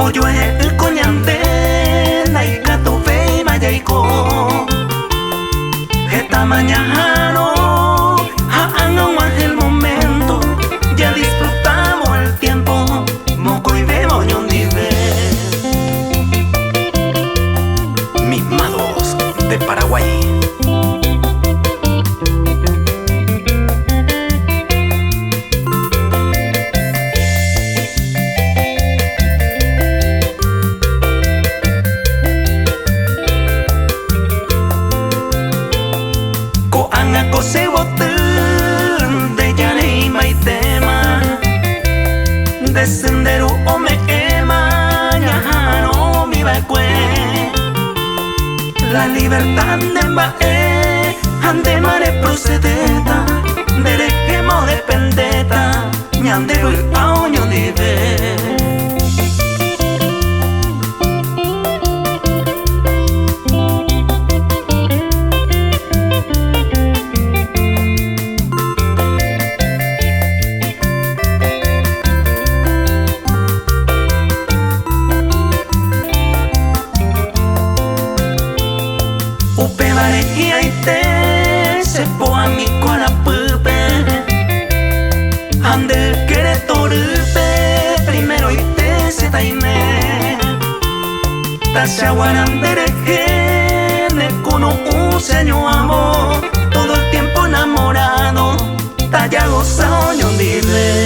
Oyoe coñante, naikato ve mayaiko. Esta mañana es el momento, ya disfrutamos el tiempo. Moco y bebo ñondive. Mimados de Paraguay. Se botan de llane y maitema, de sendero o me quema, ñajano mi bacue. La libertad de mbae, ande mare procedeta, derequemo de pendeta, ñandero y aoño nive. Se poa mi cola pupe, ande quiere torupe, primero y te se taime. Tashawarandere que ne cono un seño amor, todo el tiempo enamorado, talla gozao ñondive.